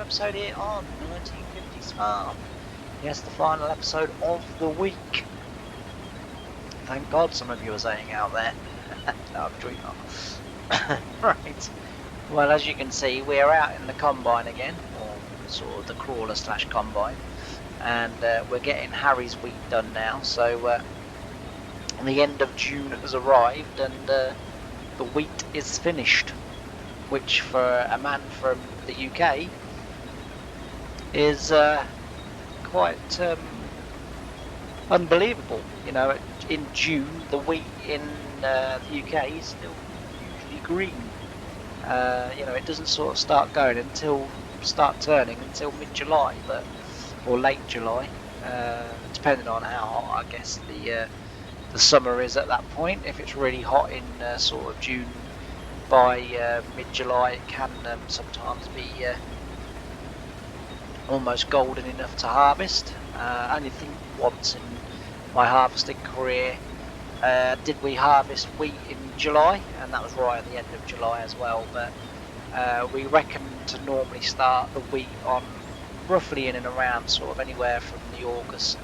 episode here on 1950's Farm. Yes, the final episode of the week. Thank God some of you are saying out there. No, I'm sure you're not. Right. Well, as you can see, we're out in the combine again, or sort of the crawler / combine, and we're getting Harry's wheat done now. So the end of June has arrived, and the wheat is finished, which for a man from the UK is quite unbelievable. You know, in June the wheat in the UK is still usually green. You know, it doesn't sort of start turning until mid-July, or late July, depending on how hot I guess the summer is at that point. If it's really hot in sort of June, by mid-July it can sometimes be almost golden enough to harvest. I only think once in my harvesting career did we harvest wheat in July, and that was right at the end of July as well, but we reckon to normally start the wheat on roughly in and around sort of anywhere from the August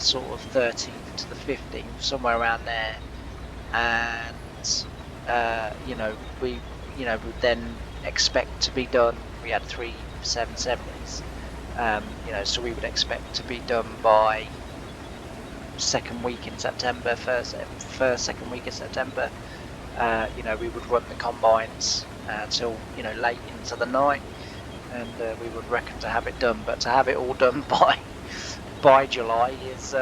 sort of 13th to the 15th, somewhere around there, and we would then expect to be done. We had 3 770s, so we would expect to be done by second week in September, second week in September. We would run the combines till late into the night, and we would reckon to have it done. But to have it all done by July is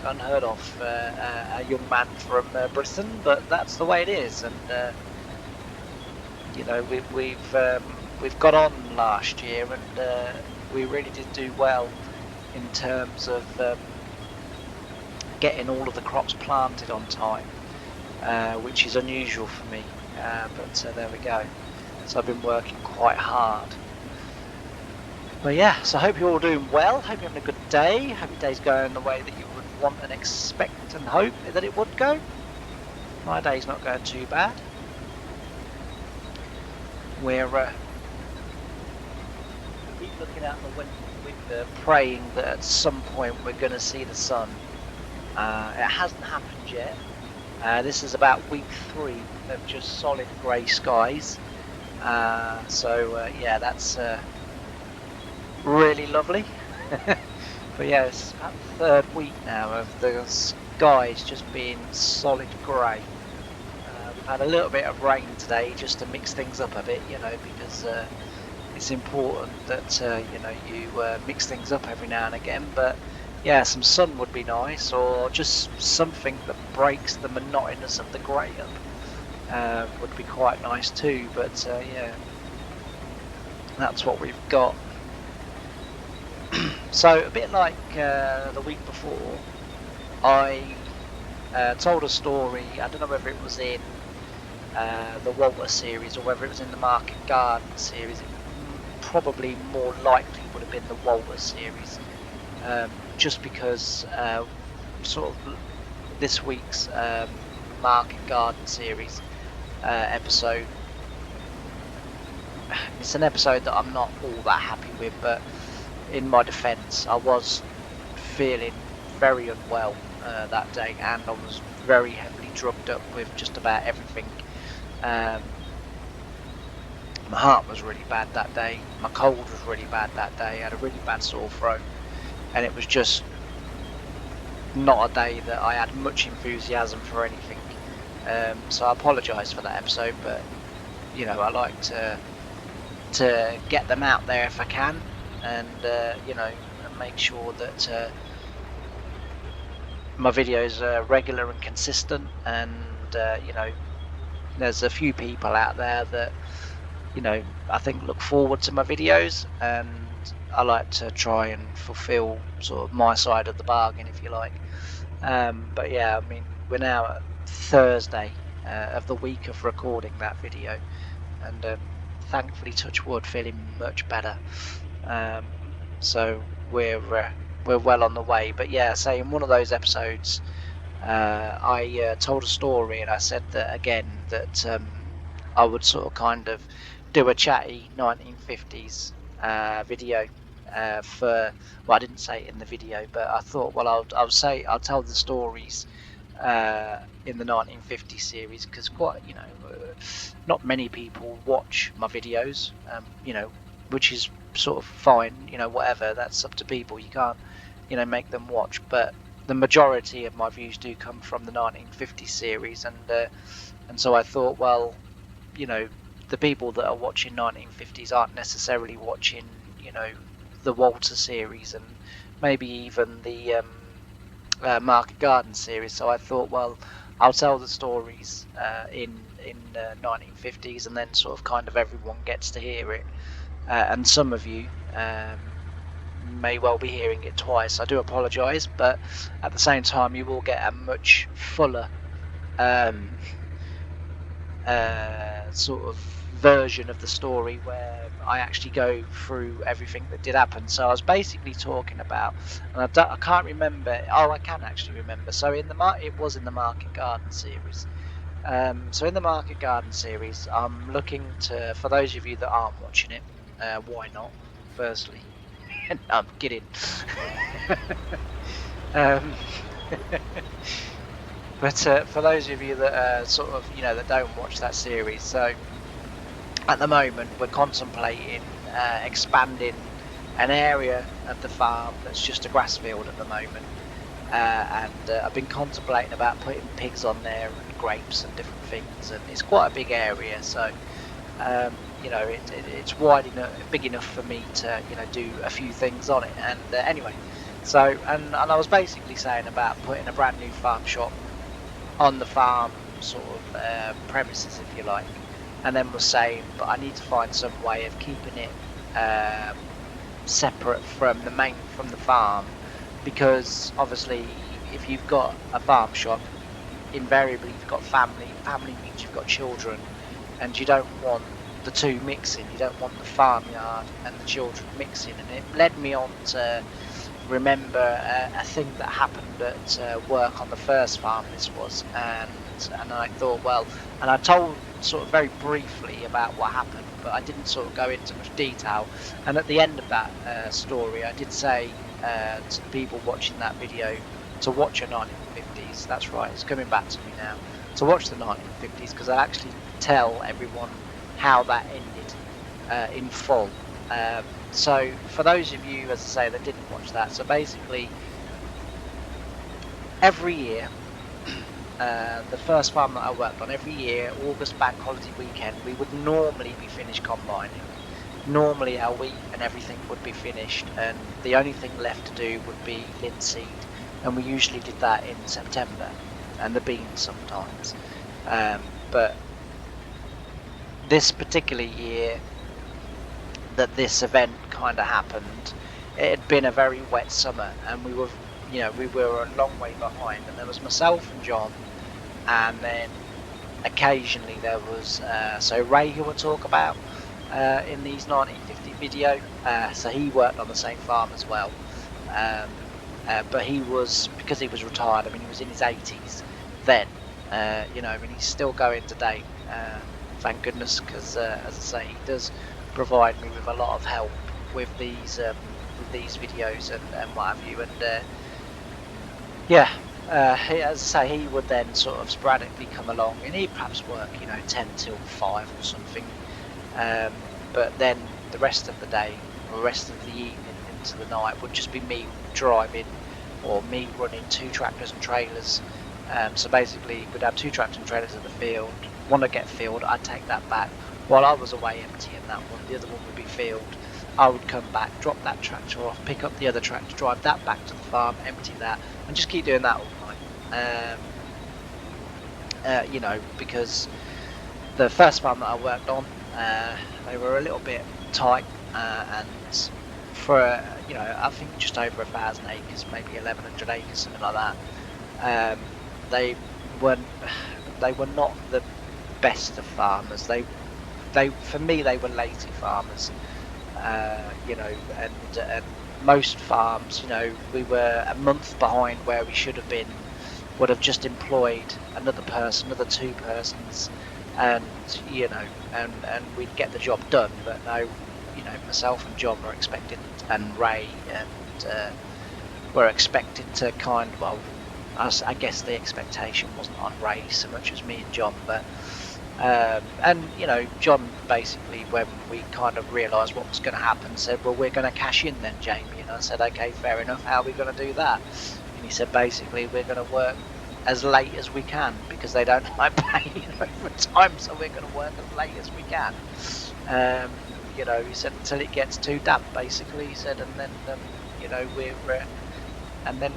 unheard of. A young man from Britain, but that's the way it is. And we've got on last year, and we really did do well in terms of getting all of the crops planted on time, which is unusual for me, but there we go. So I've been working quite hard. But yeah, so I hope you're all doing well. Hope you're having a good day. Hope your day's going the way that you would want and expect and hope that it would go. My day's not going too bad. We're keep looking out the window, praying that at some point we're going to see the sun. It hasn't happened yet. This is about week 3 of just solid grey skies. Yeah, that's really lovely. But yeah, it's about the 3rd week now of the skies just being solid grey. We've had a little bit of rain today just to mix things up a bit, because it's important that you mix things up every now and again. But yeah, some sun would be nice, or just something that breaks the monotonous of the grey up would be quite nice too. But yeah, that's what we've got. So a bit like the week before, I told a story. I don't know whether it was in the Walter series or whether it was in the Market Garden series. It probably more likely would have been the Walter series, just because sort of this week's Market Garden series episode, it's an episode that I'm not all that happy with, but in my defence, I was feeling very unwell that day, and I was very heavily drugged up with just about everything. My heart was really bad that day, my cold was really bad that day, I had a really bad sore throat, and it was just not a day that I had much enthusiasm for anything. So I apologise for that episode, but I like to get them out there if I can, and and make sure that my videos are regular and consistent, and there's a few people out there that I think look forward to my videos, and I like to try and fulfill sort of my side of the bargain, if you like. But yeah, I mean, we're now at Thursday of the week of recording that video, and thankfully, touch wood, feeling much better. So we're well on the way. But yeah, say in one of those episodes, I told a story, and I said that again, that I would sort of kind of do a chatty 1950s video for. Well, I didn't say it in the video, but I thought, well, I'll tell the stories in the 1950s series, because quite, not many people watch my videos, which is sort of fine, whatever. That's up to people. You can't, make them watch, but the majority of my views do come from the 1950s series, and so I thought, well, you know, the people that are watching 1950s aren't necessarily watching, the Walter series, and maybe even the Market Garden series. So I thought, well, I'll tell the stories in 1950s, and then sort of kind of everyone gets to hear it. And some of you may well be hearing it twice. I do apologise, but at the same time, you will get a much fuller um, sort of version of the story where I actually go through everything that did happen. So I was basically talking about, and I can't remember. Oh, I can actually remember. So it was in the Market Garden series. So in the Market Garden series, I'm looking to, for those of you that aren't watching it, why not? Firstly, no, I'm kidding. um, but for those of you that sort of, that don't watch that series, so at the moment we're contemplating expanding an area of the farm that's just a grass field at the moment, and I've been contemplating about putting pigs on there and grapes and different things, and it's quite a big area, so it's wide enough, big enough for me to do a few things on it. And anyway, so and I was basically saying about putting a brand new farm shop on the farm sort of premises, if you like, and then was saying, but I need to find some way of keeping it separate from the farm, because obviously if you've got a farm shop, invariably you've got family means you've got children, and you don't want the two mixing. You don't want the farmyard and the children mixing. And it led me on to remember a thing that happened at work on the first farm this was, and I thought, well, and I told sort of very briefly about what happened, but I didn't sort of go into much detail. And at the end of that story, I did say to the people watching that video to watch a 1950s. That's right, it's coming back to me now. To watch the 1950s, because I actually tell everyone how that ended in full. So for those of you, as I say, that didn't watch that, so basically every year, the first farm that I worked on, every year, August bank holiday weekend, we would normally be finished combining. Normally our wheat and everything would be finished, and the only thing left to do would be linseed, and we usually did that in September, and the beans sometimes. But this particular year that this event kind of happened, it had been a very wet summer, and we were a long way behind, and there was myself and John, and then occasionally there was so Ray, who we'll talk about in these 1950 video, so he worked on the same farm as well, but he was, because he was retired, I mean he was in his 80s then, and he's still going today, thank goodness, because as I say, he does provide me with a lot of help with these videos and what have you, and as I say, he would then sort of sporadically come along, and he'd perhaps work 10 till 5 or something, but then the rest of the day or the rest of the evening into the night would just be me driving, or me running 2 tractors and trailers. So basically we'd have 2 tractors and trailers in the field. One would get filled, I'd take that back while I was away emptying that one. The other one would be filled. I would come back, drop that tractor off, pick up the other tractor, drive that back to the farm, empty that, and just keep doing that all night. Because the first farm that I worked on, they were a little bit tight, and for I think just over 1,000 acres, maybe 1,100 acres, something like that. They were not the best of farmers. They for me, they were lazy farmers. And most farms, we were a month behind where we should have been. Would have just employed another person, another 2 persons, and and we'd get the job done. But no, myself and John were expected, and Ray and were expected to I guess the expectation wasn't on Ray so much as me and John, but and John basically, when we kind of realised what was going to happen, said, "Well, we're going to cash in then, Jamie." And I said, "Okay, fair enough. How are we going to do that?" And he said, "Basically, we're going to work as late as we can because they don't like paying overtime, so we're going to work as late as we can." He said, until it gets too damp, basically. He said, and then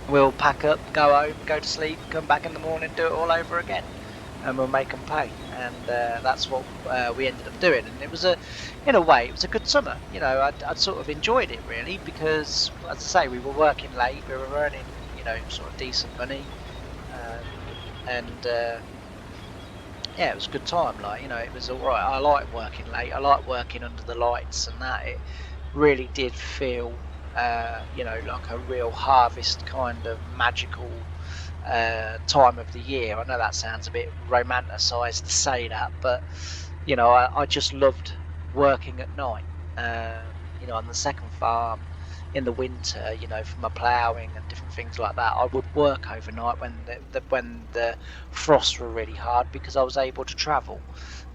we'll pack up, go home, go to sleep, come back in the morning, do it all over again, and we'll make them pay. And that's what we ended up doing. And it was in a way, it was a good summer. I'd sort of enjoyed it really because, as I say, we were working late, we were earning, sort of decent money, and yeah, it was a good time. It was all right. I like working late. I like working under the lights, and that it really did feel, like a real harvest kind of magical time of the year. I know that sounds a bit romanticised to say that, but I just loved working at night. On the second farm in the winter, for my ploughing and different things like that, I would work overnight when the frosts were really hard because I was able to travel,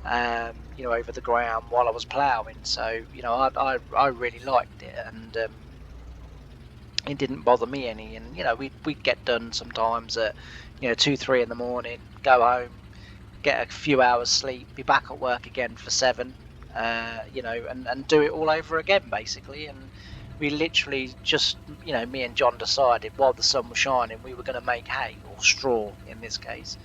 over the ground while I was ploughing. So I really liked it, and it didn't bother me any. And we'd get done sometimes at 2, 3 in the morning, go home, get a few hours sleep, be back at work again for 7, and do it all over again basically. And we literally just, me and John decided while the sun was shining, we were going to make hay, or straw in this case,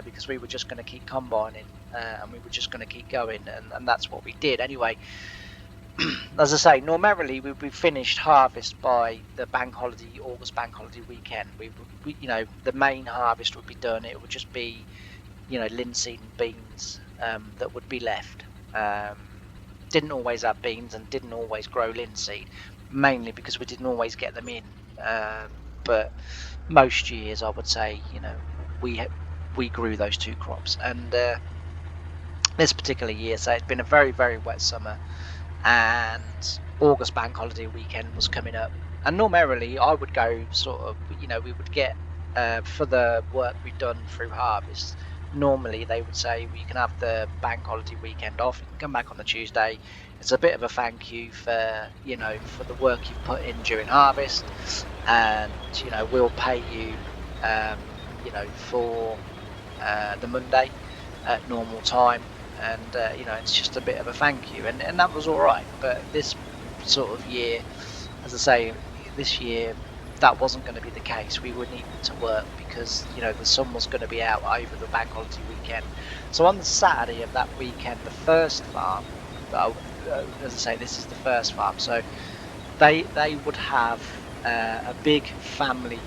because we were just going to keep combining, and we were just going to keep going, and that's what we did anyway. As I say, normally we'd be finished harvest by the August bank holiday weekend. We the main harvest would be done. It would just be linseed and beans that would be left. Didn't always have beans and didn't always grow linseed, mainly because we didn't always get them in. But most years, I would say, we grew those 2 crops. And this particular year, so it's been a very, very wet summer, and August bank holiday weekend was coming up. And normally I would go sort of, we would get, for the work we've done through harvest, normally they would say, well, you can have the bank holiday weekend off, you can come back on the Tuesday. It's a bit of a thank you for, for the work you've put in during harvest, and, we'll pay you, for the Monday at normal time. And it's just a bit of a thank you, and that was all right. But this sort of year, as I say, this year that wasn't going to be the case. We would need to work because the sun was going to be out over the bank holiday weekend. So on the Saturday of that weekend, the first farm, as I say, this is the first farm, so they would have a big family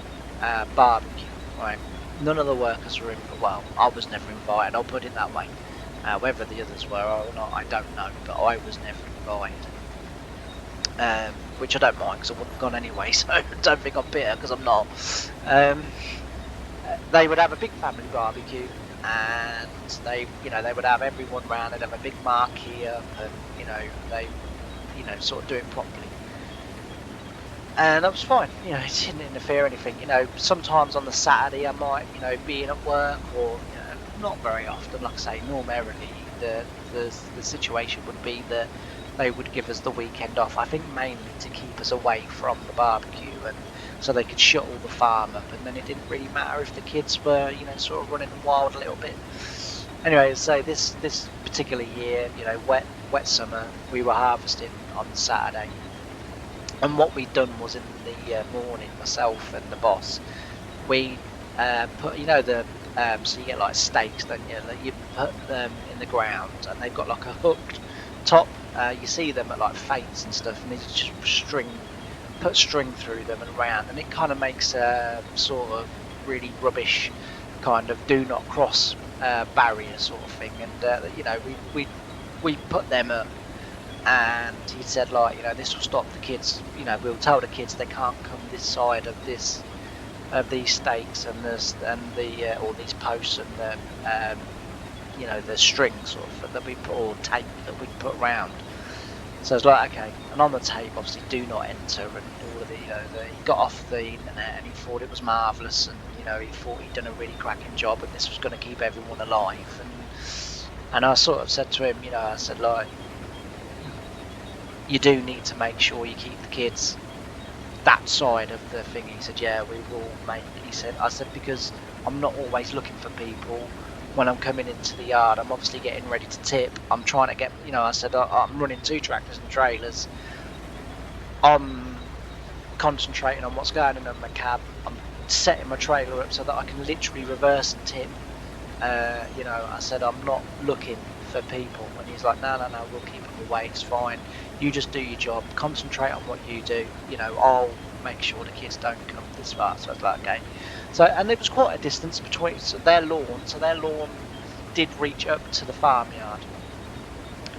barbecue, right? None of the workers were in. Well, I was never invited, I'll put it that way. Whether the others were or not, I don't know, but I was never invited, which I don't mind because I wouldn't have gone anyway, so don't think I'm bitter because I'm not. They would have a big family barbecue, and they would have everyone round. They'd have a big marquee up, and they sort of do it properly, and that was fine. It didn't interfere or anything. Sometimes on the Saturday I might be in at work, or not very often. Like I say, normally the situation would be that they would give us the weekend off, I think mainly to keep us away from the barbecue, and so they could shut all the farm up, and then it didn't really matter if the kids were sort of running wild a little bit. Anyway, so this particular year, wet summer, we were harvesting on Saturday, and what we'd done was in the morning, myself and the boss, we put so you get like stakes, don't you? That you put them in the ground, and they've got like a hooked top. You see them at like feints and stuff, and they just put string through them and round, and it kind of makes a sort of really rubbish kind of do not cross barrier sort of thing. And we put them up, and he said, like, this will stop the kids. We'll tell the kids they can't come this side of these stakes and all these posts, and you know, the string sort of that we put, or tape that we put round. So it's like, okay, and on the tape, obviously, do not enter, and all of the, you know, he got off the internet and he thought it was marvellous, and you know, he thought he'd done a really cracking job, and this was going to keep everyone alive. And I sort of said to him, you know, I said, like, you do need to make sure you keep the kids that side of the thing. He said, yeah, we will, mate. He said, I said, because I'm not always looking for people when I'm coming into the yard. I'm obviously getting ready to tip. I'm trying to get, you know, I said, I'm running 2 tractors and trailers. I'm concentrating on what's going on in my cab. I'm setting my trailer up so that I can literally reverse and tip. You know, I said, I'm not looking for people. And he's like, no, we'll keep them away, it's fine. You just do your job, concentrate on what you do. You know, I'll make sure the kids don't come this far. So I was like, okay. So, and there was quite a distance between their lawn did reach up to the farmyard,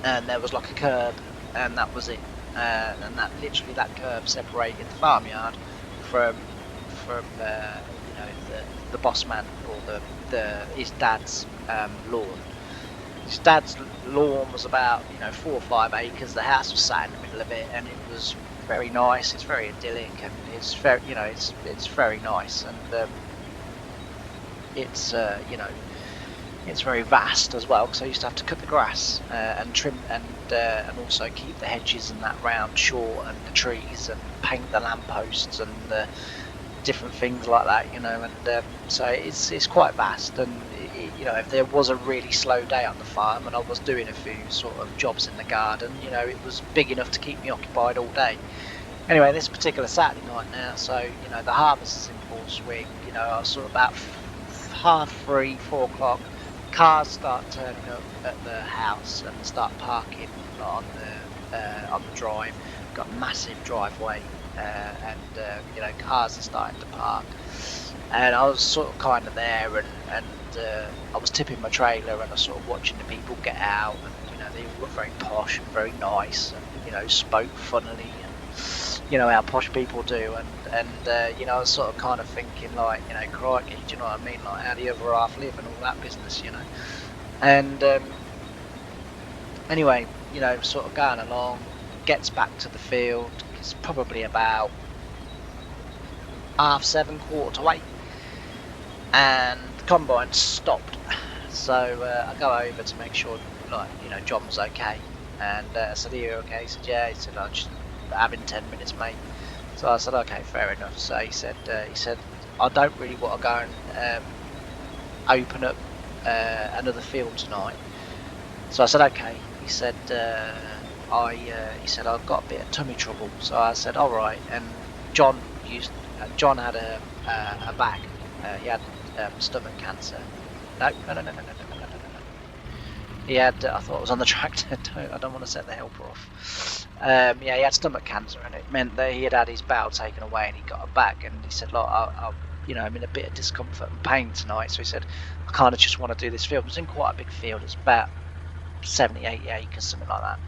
and there was like a curb, and that was it. And that literally, that curb separated the farmyard from you know, the boss man, or his dad's lawn. His dad's lawn was about, you know, 4 or 5 acres. The house was sat in the middle of it, and it was very nice. It's very idyllic, and it's very, you know, it's very nice, and it's you know, it's very vast as well, because I used to have to cut the grass and trim and also keep the hedges and that round short, and the trees, and paint the lampposts and different things like that, you know. And so it's quite vast, and you know, if there was a really slow day on the farm and I was doing a few sort of jobs in the garden, you know, it was big enough to keep me occupied all day. Anyway, this particular Saturday night now, so you know, the harvest is in full swing. You know, I was sort of about 3:30, 4 o'clock. Cars start turning up at the house and start parking on the drive. Got a massive driveway, and you know, cars are starting to park. And I was sort of kind of there, and I was tipping my trailer, and I was sort of watching the people get out, and you know, they all looked very posh and very nice, and you know, spoke funnily, and you know how posh people do, and you know, I was sort of kind of thinking, like, you know, crikey, do you know what I mean, like how the other half live and all that business, you know. And anyway, you know, sort of going along, gets back to the field. It's probably about 7:30, 8:15, and the combine stopped. So I go over to make sure, like, you know, John was okay, and I said, are you okay? He said, yeah. He said, I'm just having 10 minutes, mate. So I said, okay, fair enough. So he said, I don't really want to go and open up another field tonight. So I said, okay. He said, he said, I've got a bit of tummy trouble. So I said, all right. And John had a bag. He had stomach cancer. No. He had, I thought it was on the tractor. I don't want to set the helper off. Yeah, he had stomach cancer, and it meant that he had his bowel taken away, and he got a bag. And he said, look, you know, I'm in a bit of discomfort and pain tonight. So he said, I kind of just want to do this field. It's in quite a big field. It's about 70, 80 acres, something like that.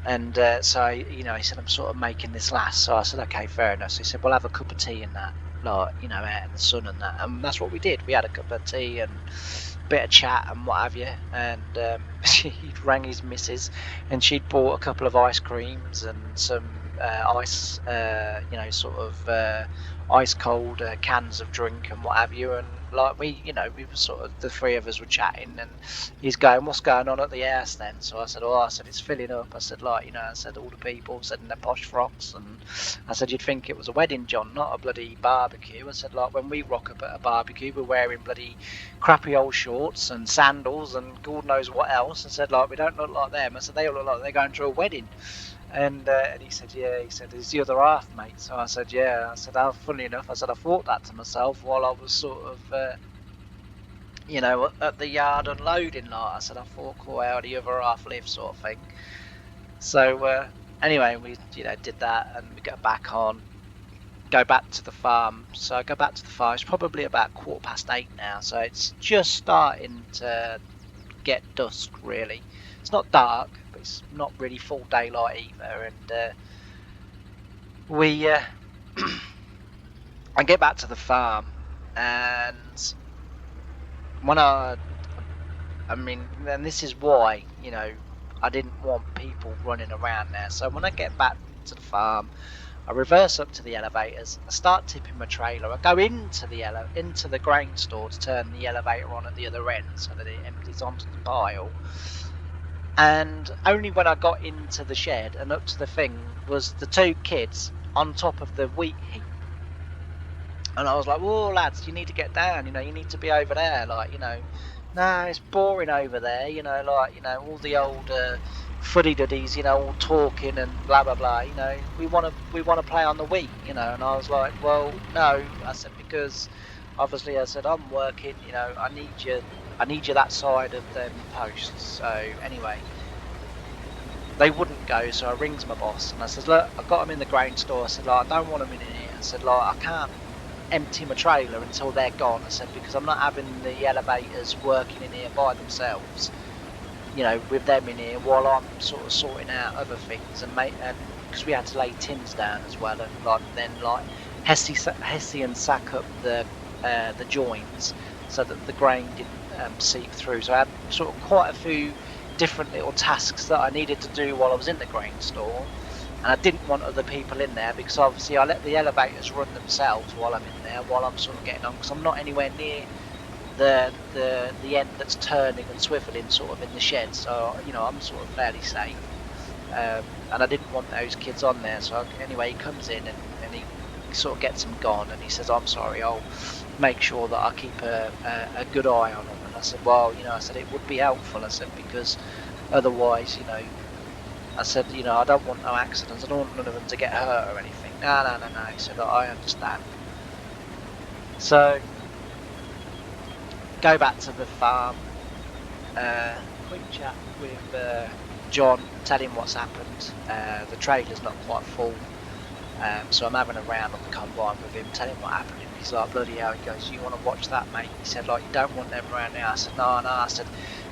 And so, you know, he said, I'm sort of making this last. So I said, okay, fair enough. So he said, we'll have a cup of tea and that, like, you know, out in the sun and that. And that's what we did. We had a cup of tea and a bit of chat and what have you. And he'd rang his missus, and she'd bought a couple of ice creams and some ice, you know, sort of ice cold cans of drink and what have you. And like, we were sort of, the three of us were chatting, and he's going, what's going on at the house then? So I said, I said, it's filling up. I said, like, you know, I said, all the people said in their posh frocks, and I said, you'd think it was a wedding, John, not a bloody barbecue. I said, like, when we rock up at a barbecue, we're wearing bloody crappy old shorts and sandals and God knows what else. I said, like, we don't look like them. I said, they all look like they're going to a wedding. And he said, yeah. He said, it's the other half, mate. So I said, yeah. I said, oh, funny enough, I said, I thought that to myself while I was sort of you know, at the yard unloading. Like, I said, I thought, cool, how the other half live, sort of thing. So anyway, we, you know, did that, and we got back on, go back to the farm. So I go back to the farm. It's probably about 8:15 now, so it's just starting to get dusk, really. It's not dark, but it's not really full daylight either. And we I get back to the farm, and when I I mean, and this is why, you know, I didn't want people running around there. So when I get back to the farm, I reverse up to the elevators. I start tipping my trailer. I go into the grain store to turn the elevator on at the other end so that it empties onto the pile. And only when I got into the shed and up to the thing was the two kids on top of the wheat heap. And I was like, whoa, lads, you need to get down, you know, you need to be over there. Like, you know, no, it's boring over there, you know, like, you know, all the old fuddy-duddies, you know, all talking and blah, blah, blah, you know, we want to play on the wheat, you know. And I was like, well, no, I said, because obviously I said, I'm working, you know, I need you that side of them posts. So anyway, they wouldn't go, so I rings my boss and I said, look, I got them in the grain store. I said, like, I don't want them in here. I said, like, I can't empty my trailer until they're gone. I said, because I'm not having the elevators working in here by themselves, you know, with them in here while I'm sort of sorting out other things. And because we had to lay tins down as well, and like then like Hesse and sack up the joints so that the grain didn't seep through. So I had sort of quite a few different little tasks that I needed to do while I was in the grain store. And I didn't want other people in there, because obviously I let the elevators run themselves while I'm in there, while I'm sort of getting on, because I'm not anywhere near the end that's turning and swiveling sort of in the shed. So, you know, I'm sort of fairly safe. And I didn't want those kids on there. So anyway, he comes in and he sort of gets them gone, and he says, I'm sorry, I'll make sure that I keep a good eye on them. And I said, well, you know, I said, it would be helpful. I said, because otherwise, you know, I said, you know, I don't want no accidents. I don't want none of them to get hurt or anything. No. He said, I understand. So, go back to the farm. Quick chat with John. Tell him what's happened. The trailer's not quite full. So I'm having a round on the combine with him. Tell him what happened. He's like, bloody hell. He goes, you want to watch that, mate? He said, like, you don't want them around now. I said, no. I said,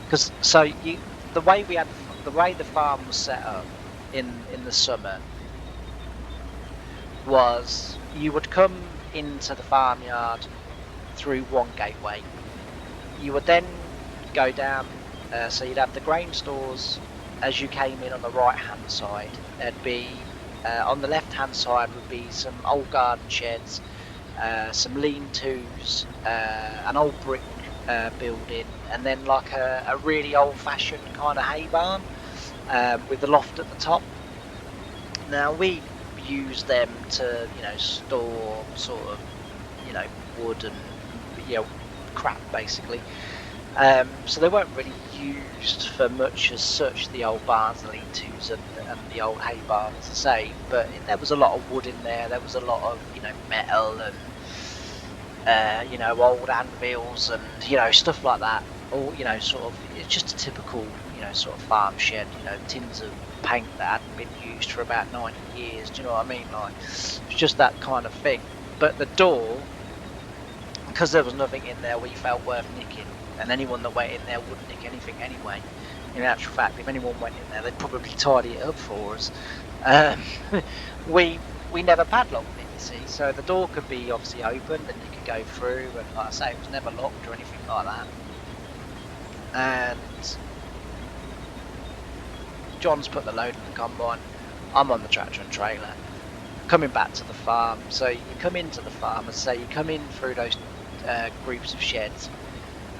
because the way the farm was set up in the summer was you would come into the farmyard through one gateway. You would then go down, so you'd have the grain stores as you came in on the right hand side. There'd be on the left hand side would be some old garden sheds, some lean-tos, an old brick building, and then like a really old-fashioned kind of hay barn with the loft at the top. Now we use them to, you know, store sort of, you know, wood and, you know, crap basically. So they weren't really used for much as such, the old barns, the lean-tos and the old hay barn, as I say. But there was a lot of wood in there. There was a lot of, you know, metal and, you know, old anvils and, you know, stuff like that. Or, you know, sort of, it's just a typical, you know, sort of farm shed. You know, tins of paint that hadn't been used for about 90 years. Do you know what I mean? Like, it's just that kind of thing. But the door, because there was nothing in there we felt worth nicking, and anyone that went in there wouldn't nick anything anyway. In actual fact, if anyone went in there, they'd probably tidy it up for us. We never padlocked it, you see, so the door could be obviously opened and you could go through, and like I say, it was never locked or anything like that. And John's put the load in the combine. I'm on the tractor and trailer, coming back to the farm. So you come into the farm, and say you come in through those groups of sheds.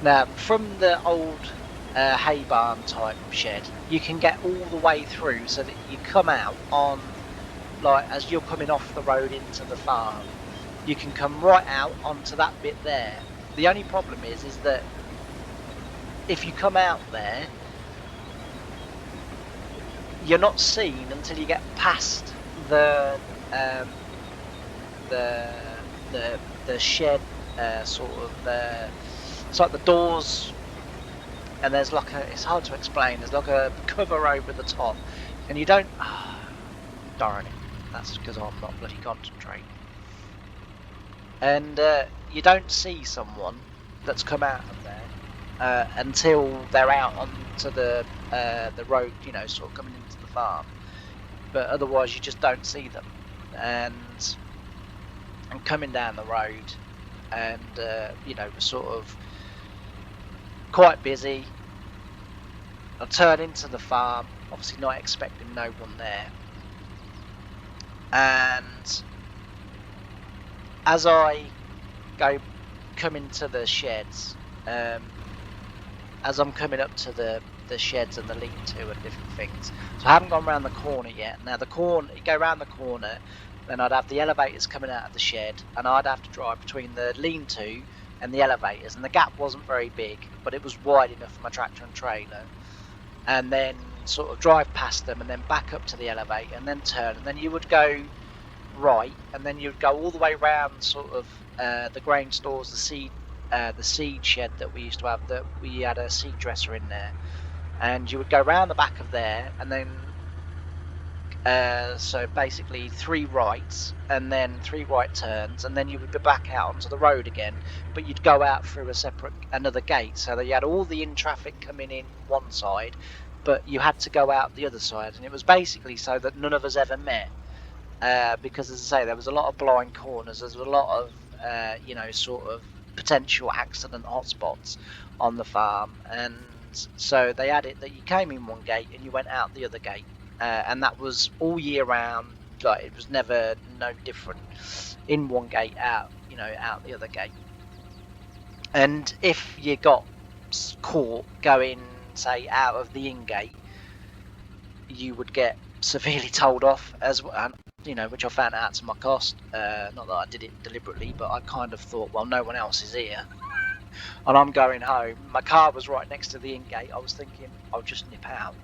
Now, from the old hay barn type shed, you can get all the way through, so that you come out on, like, as you're coming off the road into the farm, you can come right out onto that bit there. The only problem is that if you come out there, you're not seen until you get past the shed, sort of. It's like the doors, and there's like it's hard to explain, there's like a cover over the top, and you don't, darn it, that's because I'm not bloody concentrating. And you don't see someone that's come out of there until they're out onto the road, you know, sort of coming into the farm. But otherwise you just don't see them. And coming down the road, and you know, we're sort of quite busy. I turn into the farm, obviously not expecting no one there. And as I come into the sheds, as I'm coming up to the sheds and the lean-to and different things, so I haven't gone around the corner yet. Now the corner, you go around the corner, then I'd have the elevators coming out of the shed, and I'd have to drive between the lean-to and the elevators, and the gap wasn't very big, but it was wide enough for my tractor and trailer. And then sort of drive past them, and then back up to the elevator, and then turn, and then you would go right, and then you'd go all the way around sort of the grain stores, the seed shed that we used to have, that we had a seed dresser in there, and you would go around the back of there, and then so basically 3 rights and then 3 right turns, and then you would be back out onto the road again, but you'd go out through another gate, so that you had all the in traffic coming in one side, but you had to go out the other side, and it was basically so that none of us ever met. Because, as I say, there was a lot of blind corners. There's a lot of, sort of potential accident hotspots on the farm, and so they had it that you came in one gate and you went out the other gate, and that was all year round. Like, it was never no different. In one gate, out the other gate. And if you got caught going, say, out of the in gate, you would get severely told off as well, which I found out to my cost. Not that I did it deliberately, but I kind of thought, well, no one else is here, and I'm going home. My car was right next to the in gate. I was thinking I'll just nip out,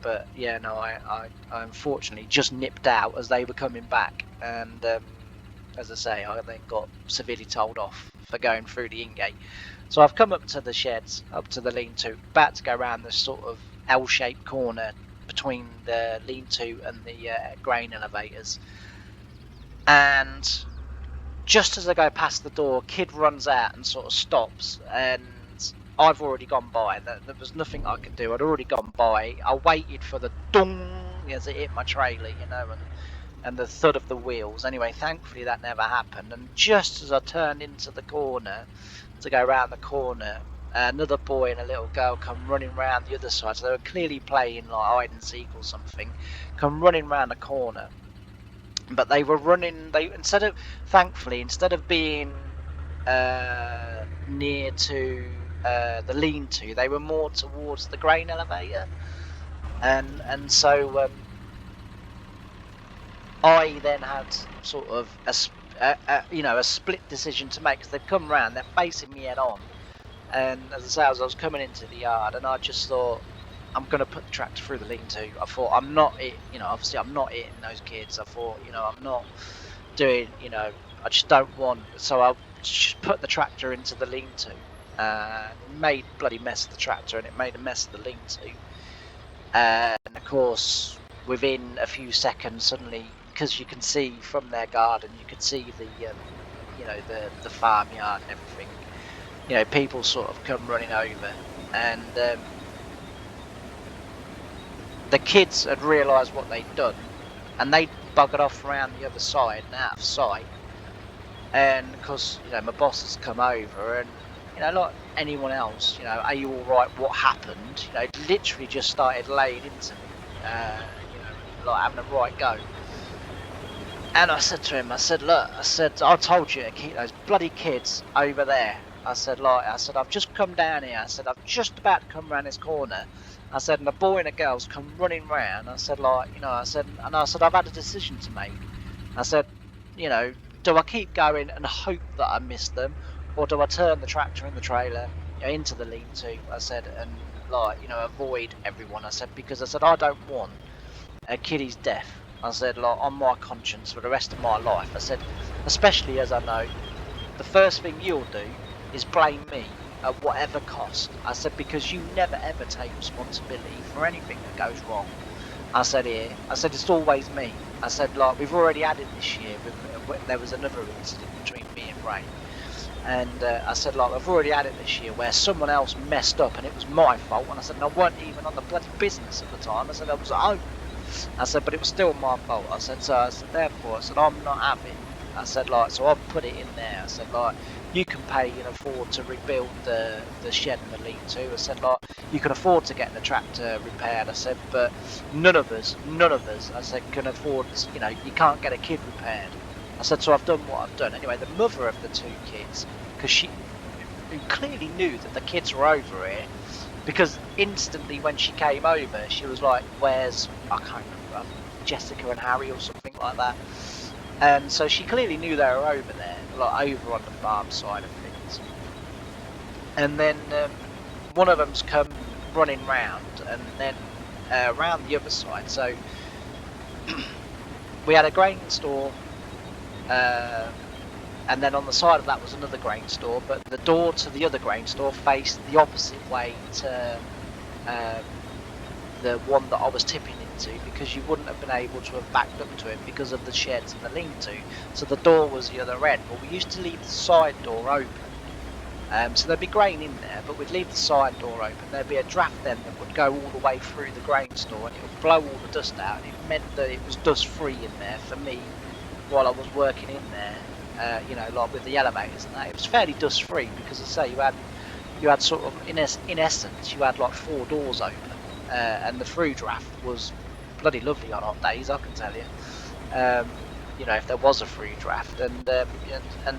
but yeah, no, I unfortunately just nipped out as they were coming back, and as I say, I then got severely told off for going through the in gate. So I've come up to the sheds, up to the lean-to, about to go around this sort of L-shaped corner between the lean-to and the grain elevators. And just as I go past the door, kid runs out and sort of stops, and I've already gone by. There was nothing I could do. I'd already gone by. I waited for the dong as it hit my trailer, and the thud of the wheels. Anyway, thankfully that never happened. And just as I turned into the corner to go around the corner, another boy and a little girl come running round the other side. So they were clearly playing like hide and seek or something. Come running round the corner, but they were running. Thankfully, instead of being near to the lean-to, they were more towards the grain elevator, and so I then had sort of a split decision to make, because they'd come round, they're facing me head on, and as I say, I was coming into the yard, and I just thought, I'm going to put the tractor through the lean-to. I thought, I'm not obviously I'm not hitting those kids. I thought, I'm not doing, I just don't want, so I'll just put the tractor into the lean-to. Made a bloody mess of the tractor, and it made a mess of the lean-to. And of course, within a few seconds, suddenly, because you can see from their garden, you could see the farmyard and everything. People sort of come running over, and the kids had realised what they'd done, and they buggered off around the other side and out of sight. And of course, my boss has come over, and like anyone else, are you all right? What happened? Literally just started laying into me, like having a right go. And I said to him, I said, look, I told you to keep those bloody kids over there. I said, I've just come down here. I said, I'm just about to come around this corner. I said, and a boy and a girl's come running round. I said, I've had a decision to make. I said, do I keep going and hope that I miss them, or do I turn the tractor and the trailer into the lean-to? I said, and avoid everyone. I said, because I said, I don't want a kiddie's death. I said, on my conscience for the rest of my life. I said, especially as I know the first thing you'll do is blame me at whatever cost. I said, because you never ever take responsibility for anything that goes wrong. I said, it's always me. I said, we've already had it this year. There was another incident between me and Ray. And I said, I've already had it this year where someone else messed up and it was my fault. And I said, and I weren't even on the bloody business at the time. I said, I was at home. I said, but it was still my fault. I said, therefore, I'm not having. I said, so I'll put it in there. I said, you can pay and afford to rebuild the shed and the lean-to. I said, like, you can afford to get the tractor repaired. I said, but none of us, I said, can afford, you know, you can't get a kid repaired. I said, so I've done what I've done. Anyway, the mother of the 2 kids, because she clearly knew that the kids were over here, because instantly when she came over, she was like, where's, I can't remember, Jessica and Harry or something like that. And so she clearly knew they were over there, like over on the farm side of things. And then one of them's come running round, and then round the other side. So we had a grain store, and then on the side of that was another grain store, but the door to the other grain store faced the opposite way to the one that I was tipping into, because you wouldn't have been able to have backed up to it because of the sheds and the lean-to. So the door was the other end. But we used to leave the side door open, so there'd be grain in there, but we'd leave the side door open. There'd be a draft then that would go all the way through the grain store, and it would blow all the dust out. It meant that it was dust free in there for me while I was working in there. You know, like with the elevators and that, it was fairly dust free, because as I say, you had sort of, in essence, you had like 4 doors open. And the through draft was bloody lovely on hot days, I can tell you. You know, if there was a through draft, and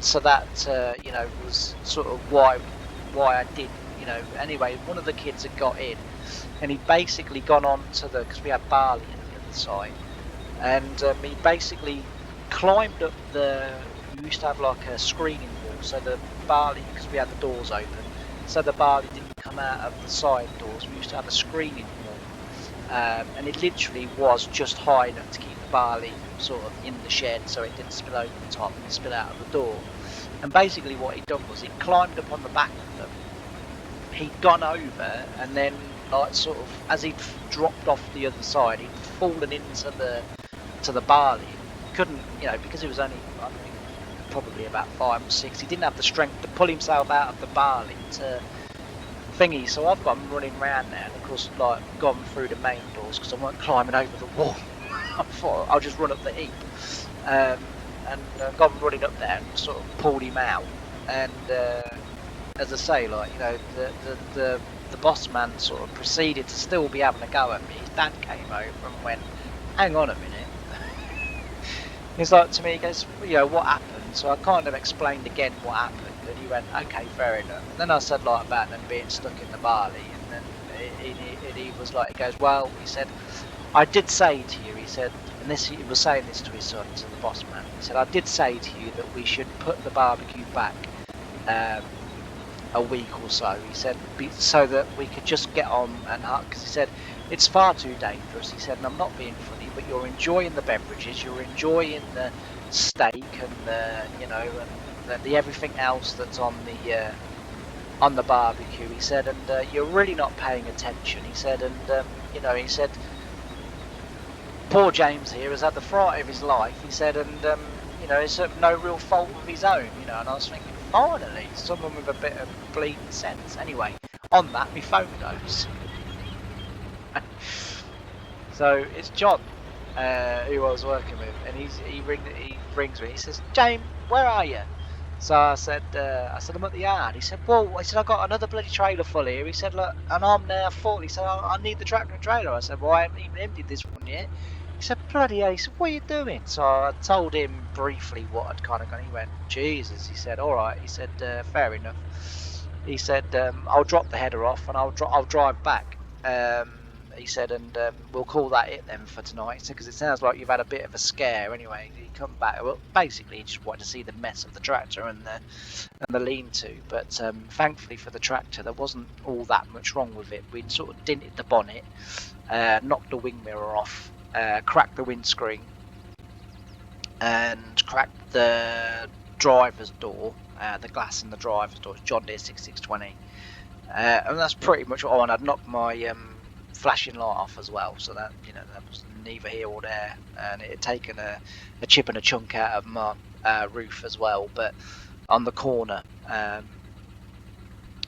so that you know, was sort of why I did. You know, anyway, one of the kids had got in, and he'd basically gone on to because we had barley on the other side, and he basically climbed up we used to have like a screening wall, so the barley, because we had the doors open, so the barley didn't come out of the side doors. We used to have a screening wall, and it literally was just high enough to keep the barley sort of in the shed, so it didn't spill over the top and spill out of the door. And basically what he'd done was he climbed up on the back of them, he'd gone over, and then like sort of as he'd dropped off the other side, he'd fallen into the barley. Couldn't, you know, because he was only, I think, probably about 5 or 6, he didn't have the strength to pull himself out of the barley to thingy. So I've got him running around there, and of course, like, gone through the main doors because I weren't climbing over the wall. I thought I'll just run up the heap, and got him running up there and sort of pulled him out. And as I say, like, you know, the boss man sort of proceeded to still be having a go at me. His dad came over and went, hang on a minute. He's like to me, he goes, you know, what happened? So I kind of explained again what happened, and he went, okay, fair enough. And then I said like about them being stuck in the barley, and then he was like, he goes, well, he said, I did say to you, he said, and this, he was saying this to his son, to the boss man, he said, I did say to you that we should put the barbecue back a week or so, he said, so that we could just get on and because he said, it's far too dangerous, he said, and I'm not being funny, but you're enjoying the beverages, you're enjoying the steak and the, you know, and the everything else that's on the barbecue, he said, and you're really not paying attention, he said, and you know, he said, poor James here has had the fright of his life, he said, and you know, it's no real fault of his own, you know, and I was thinking, finally, someone with a bit of bleeding sense. Anyway, on that, my phone goes. So it's John, who I was working with, and he rings me. He says, "James, where are you?" So I said, "I'm at the yard." He said, "Well," I said, "I got another bloody trailer full here." He said, "Look, and I'm now full." He said, "I need the tractor and trailer." I said, "Well, I haven't even emptied this one yet." He said, "Bloody hell." He said, "What are you doing?" So I told him briefly what had kind of gone. He went, "Jesus." He said, "All right." He said, "Fair enough." He said, "I'll drop the header off and I'll drive back." He said, and we'll call that it then for tonight. He said, because it sounds like you've had a bit of a scare. Anyway, he come back. Well, basically, he just wanted to see the mess of the tractor and the lean-to. But thankfully for the tractor, there wasn't all that much wrong with it. We'd sort of dinted the bonnet, knocked the wing mirror off, cracked the windscreen, and cracked the driver's door, the glass in the driver's door. It's John Deere 6620. And that's pretty much all. And I'd knocked my flashing light off as well, so that, you know, that was neither here or there. And it had taken a chip and a chunk out of my roof as well, but on the corner. But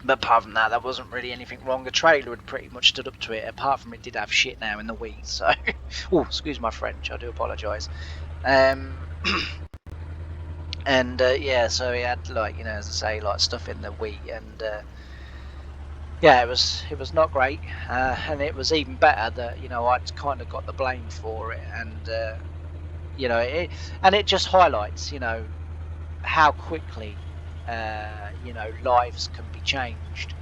apart from that, there wasn't really anything wrong. The trailer had pretty much stood up to it. Apart from it did have shit now in the weeds. So, oh, excuse my French. I do apologise. And yeah, so he had, like, you know, as I say, like stuff in the wheat, and yeah, it was not great. And it was even better that, you know, I'd kind of got the blame for it, and you know, it just highlights, you know, how quickly you know, lives can be changed.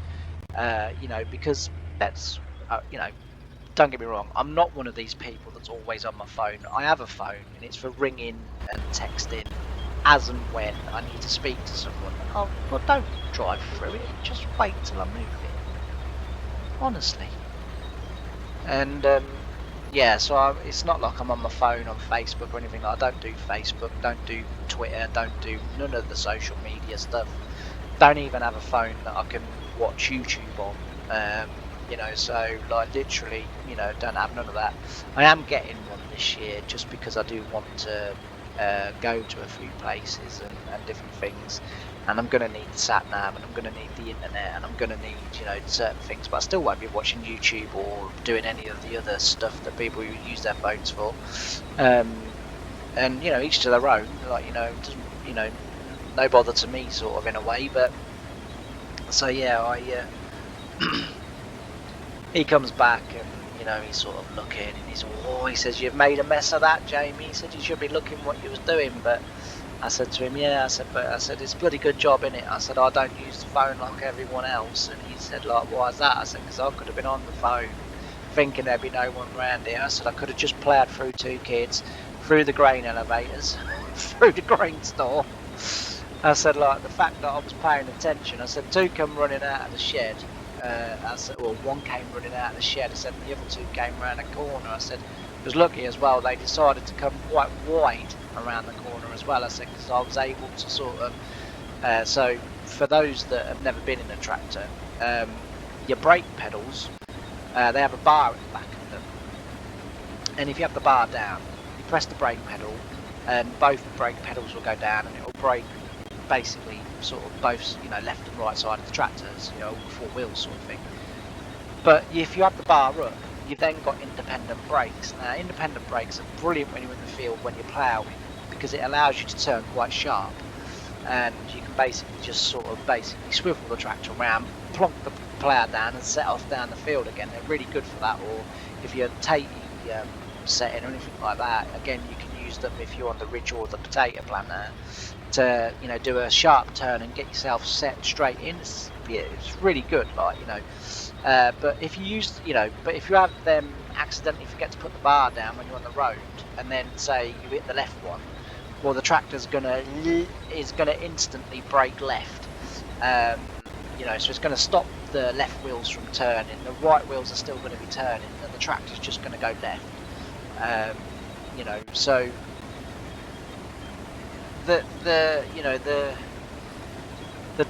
You know, because that's you know, don't get me wrong, I'm not one of these people that's always on my phone. I have a phone, and it's for ringing and texting as and when I need to speak to someone. Oh, well, don't drive through it. Just wait till I move it. Honestly. And yeah, so it's not like I'm on my phone on Facebook or anything. I don't do Facebook, don't do Twitter, don't do none of the social media stuff. Don't even have a phone that I can watch YouTube on. You know, so like literally, you know, don't have none of that. I am getting one this year just because I do want to go to a few places and different things. And I'm going to need the sat nav, and I'm going to need the internet, and I'm going to need, you know, certain things. But I still won't be watching YouTube or doing any of the other stuff that people use their phones for. And you know, each to their own. Like, you know, it doesn't, you know, no bother to me, sort of, in a way. But so yeah, he comes back, and you know, he's sort of looking, and he says, "You've made a mess of that, Jamie." He said, "You should be looking what you was doing." But I said to him, "Yeah," I said, "but I said, it's a bloody good job, innit?" I said, "I don't use the phone like everyone else." And he said, like, "Why is that?" I said, "Because I could have been on the phone thinking there'd be no one around here." I said, "I could have just ploughed through 2 kids, through the grain elevators, through the grain store." I said, like, the fact that I was paying attention. I said, 2 come running out of the shed. I said, well, 1 came running out of the shed. I said, the other 2 came around the corner. I said, it was lucky as well. They decided to come quite wide around the corner as well. I said, because I was able to sort of. So for those that have never been in a tractor, your brake pedals, they have a bar at the back of them. And if you have the bar down, you press the brake pedal, and both brake pedals will go down, and it will brake basically sort of both, you know, left and right side of the tractors, you know, 4 wheels sort of thing. But if you have the bar up, you've then got independent brakes. Now, independent brakes are brilliant when you're in the field, when you're ploughing, because it allows you to turn quite sharp, and you can basically just sort of basically swivel the tractor around, plonk the plough down, and set off down the field again. They're really good for that. Or if you're taking setting or anything like that, again, you can use them if you're on the ridge or the potato planter to, you know, do a sharp turn and get yourself set straight in. It's really good, like, you know. But if you use, you know, but if you have them accidentally forget to put the bar down when you're on the road, and then say you hit the left one, well, the tractor's gonna instantly brake left. You know, so it's going to stop the left wheels from turning. The right wheels are still going to be turning, and the tractor's just going to go left. You know, so the you know, the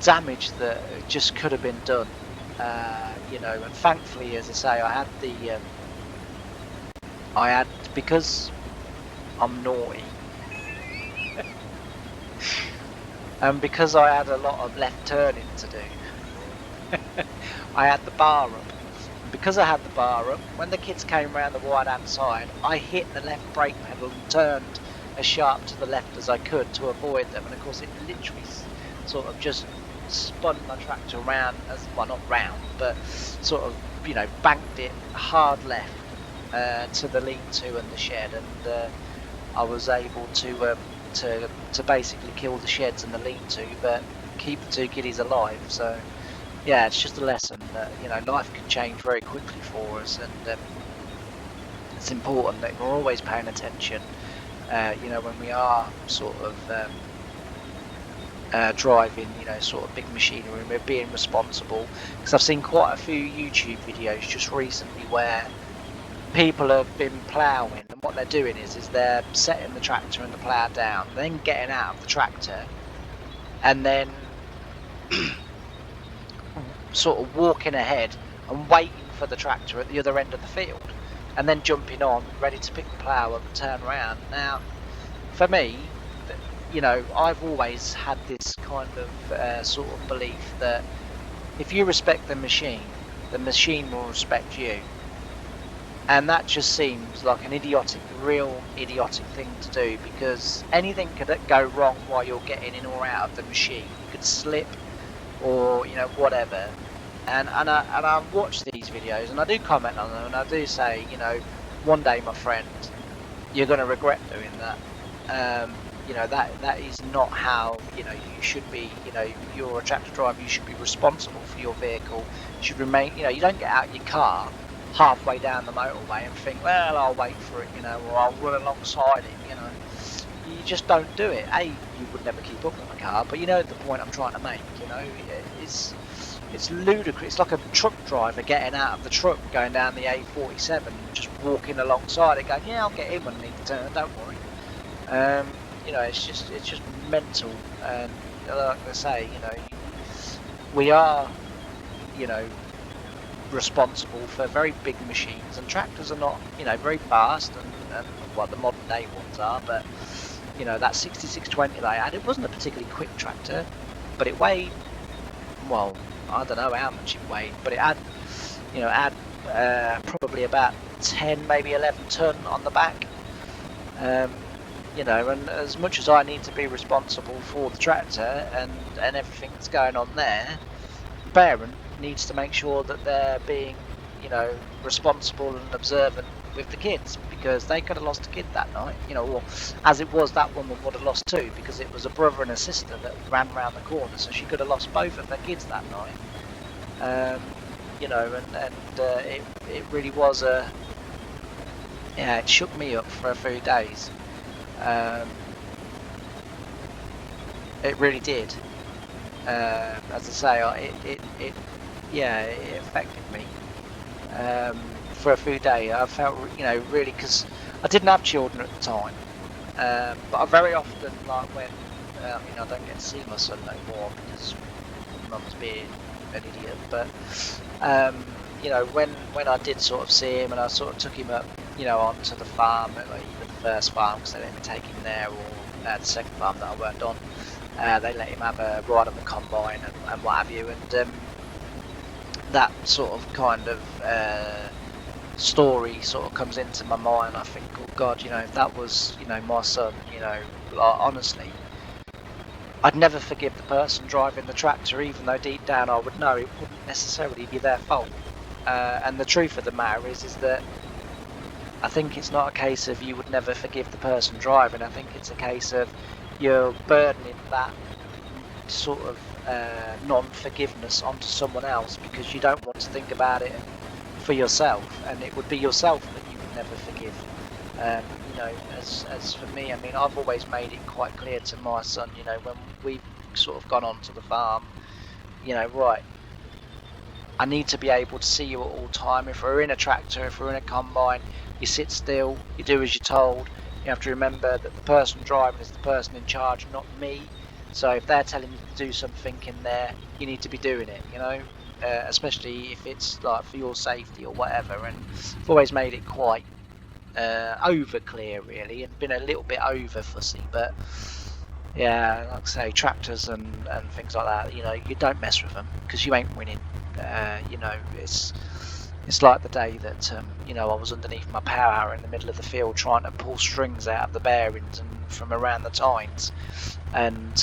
damage that just could have been done. You know, and thankfully, as I say, I had, because I'm naughty, and because I had a lot of left turning to do, I had the bar up. And because I had the bar up, when the kids came around the right hand side, I hit the left brake pedal and turned as sharp to the left as I could to avoid them. And of course, it literally sort of just spun my tractor around, as well, not round, but sort of, you know, banked it hard left to the lean-to and the shed, and I was able to basically kill the sheds and the lean-to, but keep the 2 kiddies alive. So yeah, it's just a lesson that, you know, life can change very quickly for us, and it's important that we're always paying attention. You know, when we are sort of driving, you know, sort of big machinery, and we're being responsible. Because I've seen quite a few YouTube videos just recently where people have been ploughing, and what they're doing is they're setting the tractor and the plough down, then getting out of the tractor, and then sort of walking ahead and waiting for the tractor at the other end of the field, and then jumping on, ready to pick the plough up and turn around. Now, for me, you know, I've always had this kind of sort of belief that if you respect the machine will respect you. And that just seems like an real idiotic thing to do, because anything could go wrong while you're getting in or out of the machine. You could slip, or whatever. And I watch these videos and I do comment on them, and I do say, one day, my friend, you're going to regret doing that. That is not how you should be. You're a tractor driver. You should be responsible for your vehicle. You should remain. You don't get out your car halfway down the motorway and think, well, I'll wait for it, or I'll run alongside it. You just don't do it. You would never keep up with a car, but you know the point I'm trying to make. It's ludicrous. It's like a truck driver getting out of the truck, going down the A47, just walking alongside it, going, "Yeah, I'll get in when I need to turn. Don't worry." It's just mental. And like I say, we are, responsible for very big machines, and tractors are not, very fast, and the modern day ones are, but that 6620 they had, it wasn't a particularly quick tractor, but it weighed, well, I don't know how much it weighed, but it had probably about 10, maybe 11 ton on the back. And as much as I need to be responsible for the tractor and everything that's going on there, the parent needs to make sure that they're being, responsible and observant with the kids, because they could have lost a kid that night, or as it was, that woman would have lost two, because it was a brother and a sister that ran around the corner, so she could have lost both of their kids that night. It really was it shook me up for a few days. It really did. As I say, it affected me for a few days. I felt, really, because I didn't have children at the time, but I very often, like when, I don't get to see my son no more because mum's being an idiot, but when I did sort of see him, and I sort of took him up, onto the farm, like either the first farm because they let me take him there, or the second farm that I worked on, they let him have a ride on the combine and what have you, and that sort of kind of story sort of comes into my mind. I think, oh God, if that was, my son, honestly, I'd never forgive the person driving the tractor, even though deep down I would know it wouldn't necessarily be their fault. And the truth of the matter is that I think it's not a case of you would never forgive the person driving. I think it's a case of you're burdening that sort of non-forgiveness onto someone else, because you don't want to think about it for yourself, and it would be yourself that you would never forgive. As for me, I mean, I've always made it quite clear to my son, when we've sort of gone onto the farm, right, I need to be able to see you at all time. If we're in a tractor, if we're in a combine, you sit still, you do as you're told. You have to remember that the person driving is the person in charge, not me. So if they're telling you to do something in there, you need to be doing it, especially if it's like for your safety or whatever. And I've always made it quite over clear, really, and been a little bit over fussy, but yeah, like I say, tractors and things like that, you don't mess with them, because you ain't winning. It's like the day that I was underneath my power hour in the middle of the field trying to pull strings out of the bearings and from around the tines, and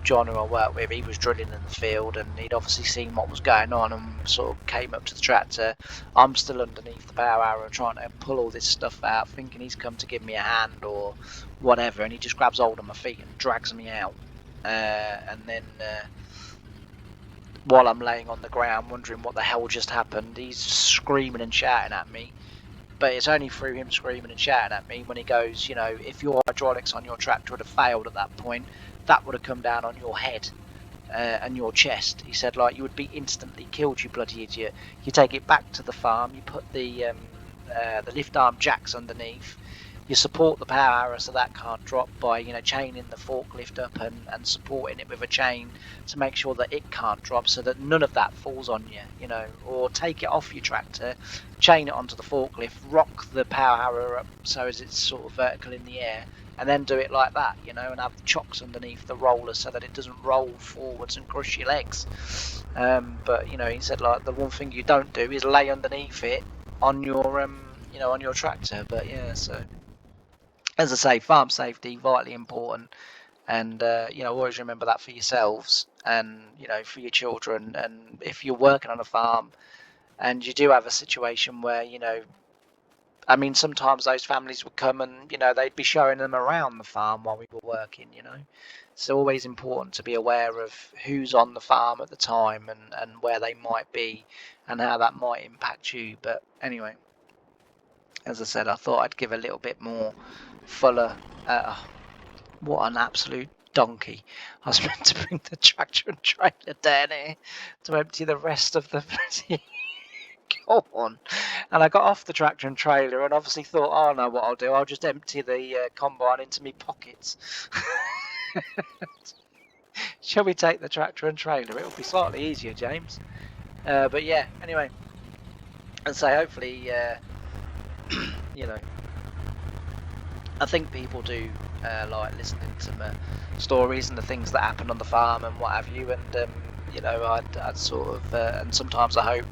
John, who I work with, he was drilling in the field, and he'd obviously seen what was going on and sort of came up to the tractor. I'm still underneath the power hour trying to pull all this stuff out, thinking he's come to give me a hand or whatever, and he just grabs hold of my feet and drags me out, and then while I'm laying on the ground wondering what the hell just happened, he's screaming and shouting at me. But it's only through him screaming and shouting at me when he goes, if your hydraulics on your tractor had failed at that point, that would have come down on your head and your chest. He said, like, you would be instantly killed, you bloody idiot. You take it back to the farm, you put the lift arm jacks underneath, you support the power arrow so that can't drop by chaining the forklift up and supporting it with a chain to make sure that it can't drop, so that none of that falls on you, or take it off your tractor, chain it onto the forklift, rock the power arrow up so as it's sort of vertical in the air, and then do it like that, and have the chocks underneath the roller so that it doesn't roll forwards and crush your legs. But he said, like, the one thing you don't do is lay underneath it on your on your tractor. But yeah, so as I say, farm safety vitally important, and always remember that for yourselves and for your children. And if you're working on a farm and you do have a situation where I mean, sometimes those families would come and they'd be showing them around the farm while we were working. It's always important to be aware of who's on the farm at the time and where they might be and how that might impact you. But anyway, as I said, I thought I'd give a little bit more fuller. What an absolute donkey. I was meant to bring the tractor and trailer down here to empty the rest of the go on. And I got off the tractor and trailer and obviously thought, oh no, what I'll do, I'll just empty the combine into me pockets. Shall we take the tractor and trailer? It'll be slightly easier, James. But yeah, anyway, and say hopefully, I think people do like listening to my stories and the things that happen on the farm and what have you. And I'd sort of, and sometimes I hope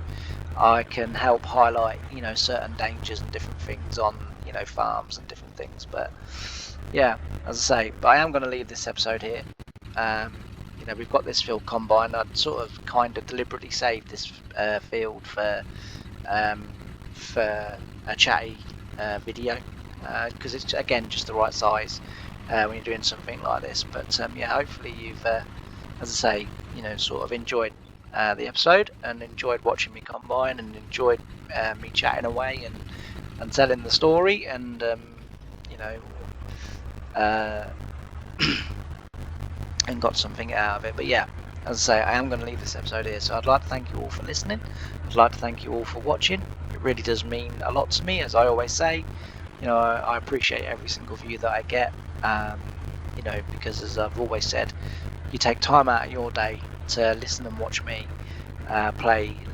I can help highlight, certain dangers and different things on, farms and different things. But yeah, as I say, but I am going to leave this episode here. We've got this field combine. I'd sort of kind of deliberately saved this field for a chatty video because it's again just the right size when you're doing something like this. But yeah, hopefully you've, as I say, sort of enjoyed the episode and enjoyed watching me combine and enjoyed me chatting away and telling the story and and got something out of it. But yeah, as I say, I am going to leave this episode here, so I'd like to thank you all for listening. I'd like to thank you all for watching. It really does mean a lot to me, as I always say. I appreciate every single view that I get, because as I've always said, you take time out of your day to listen and watch me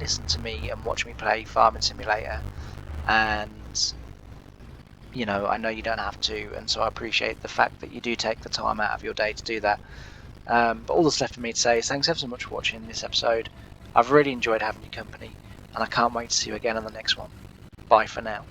listen to me and watch me play Farming Simulator, and I know you don't have to, and so I appreciate the fact that you do take the time out of your day to do that. But all that's left for me to say is thanks ever so much for watching this episode. I've really enjoyed having your company, and I can't wait to see you again on the next one. Bye for now.